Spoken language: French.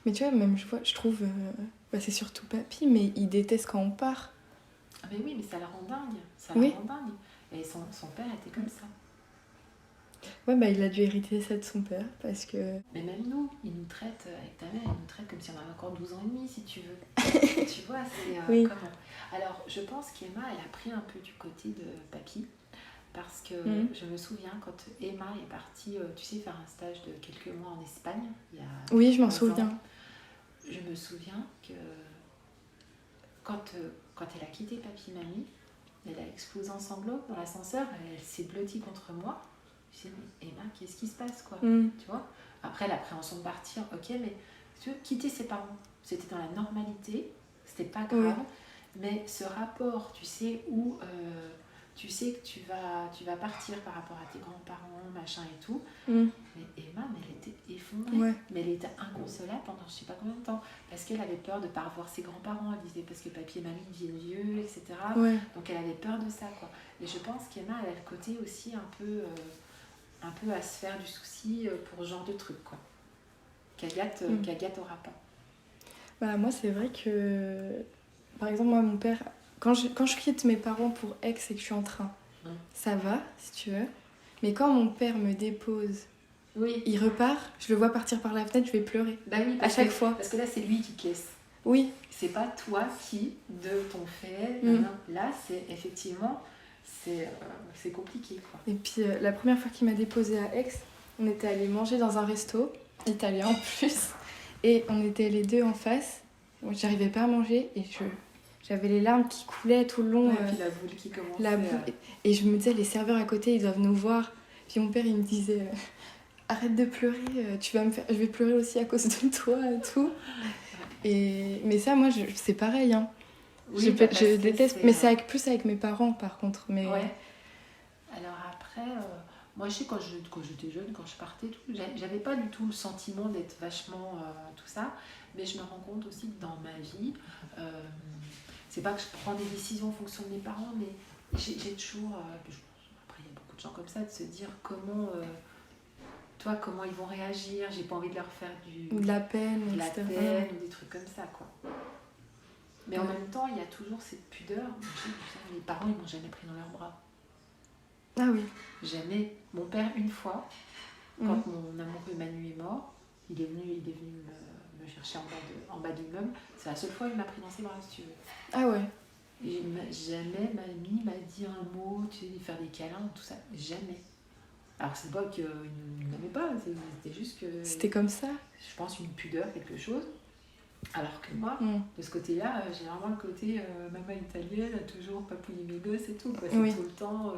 Mais tu vois, même je trouve, c'est surtout papy, mais il déteste quand on part. Ah mais oui, mais ça la rend dingue. Ça Oui. la rend dingue. Et son père était comme ça. Ouais, il a dû hériter ça de son père, parce que... Mais même nous, il nous traite, avec ta mère, il nous traite comme si on avait encore 12 ans et demi, si tu veux. Tu vois, c'est Oui. comment. Alors, je pense qu'Emma, elle a pris un peu du côté de papy, parce que je me souviens quand Emma est partie, tu sais, faire un stage de quelques mois en Espagne, il y a Oui, je m'en 3 ans, souviens. je me souviens que quand elle a quitté papy-mamie, elle a explosé en sanglots dans l'ascenseur, elle s'est blottie contre moi. Je me mais Emma, qu'est-ce qui se passe, quoi? Tu vois? Après, l'appréhension de partir, ok, mais tu veux, quitter ses parents, c'était dans la normalité, c'était pas grave, mais ce rapport, tu sais, où tu sais que tu vas partir par rapport à tes grands-parents, machin et tout, mais Emma, elle était effondrée, mais elle était inconsolable pendant je sais pas combien de temps, parce qu'elle avait peur de ne pas revoir ses grands-parents, elle disait parce que papy et mamie deviennent vieux, etc. Donc elle avait peur de ça, quoi. Et je pense qu'Emma, elle a le côté aussi un peu à se faire du souci pour ce genre de truc, quoi. Qu'Agathe aura pas. Moi, c'est vrai que... Par exemple, moi, mon père... Quand je quitte mes parents pour Aix et que je suis en train, ça va, si tu veux. Mais quand mon père me dépose, il repart, je le vois partir par la fenêtre, je vais pleurer. Bah oui, à chaque fois. Parce que là, c'est lui qui caisse. Oui. C'est pas toi qui, de ton fait... Là, c'est effectivement... C'est compliqué, quoi. Et puis, la première fois qu'il m'a déposée à Aix, on était allés manger dans un resto, italien en plus. Et on était les deux en face. Moi, j'arrivais pas à manger et j'avais les larmes qui coulaient tout le long. Et puis la boule qui commençait. La boule. Et je me disais, les serveurs à côté, ils doivent nous voir. Puis mon père, il me disait, arrête de pleurer, je vais pleurer aussi à cause de toi et tout. Mais ça, moi, c'est pareil. Hein. Oui, je déteste, mais c'est plus avec mes parents, par contre. Mais... Ouais. Alors après, moi, je sais, quand j'étais jeune, quand je partais, j'avais pas du tout le sentiment d'être vachement tout ça. Mais je me rends compte aussi que dans ma vie, c'est pas que je prends des décisions en fonction de mes parents, mais j'ai toujours... après, il y a beaucoup de gens comme ça, de se dire comment ils vont réagir. J'ai pas envie de leur faire de la peine, ou des trucs comme ça, quoi. Mais en même temps, il y a toujours cette pudeur. Les parents, ils m'ont jamais pris dans leurs bras. Ah oui. Jamais. Mon père, une fois, quand mon amoureux Manu est mort, il est venu me chercher en bas de l'immeuble. C'est la seule fois qu'il m'a pris dans ses bras, si tu veux. Ah ouais. Et jamais mamie m'a dit un mot, tu sais, faire des câlins, tout ça. Jamais. Alors, c'est pas qu'il ne m'aimait pas, c'était juste que... C'était comme ça. Je pense une pudeur, quelque chose. Alors que moi, de ce côté-là, j'ai vraiment le côté maman italienne, a toujours papouillé mes gosses et tout, quoi. C'est tout le temps,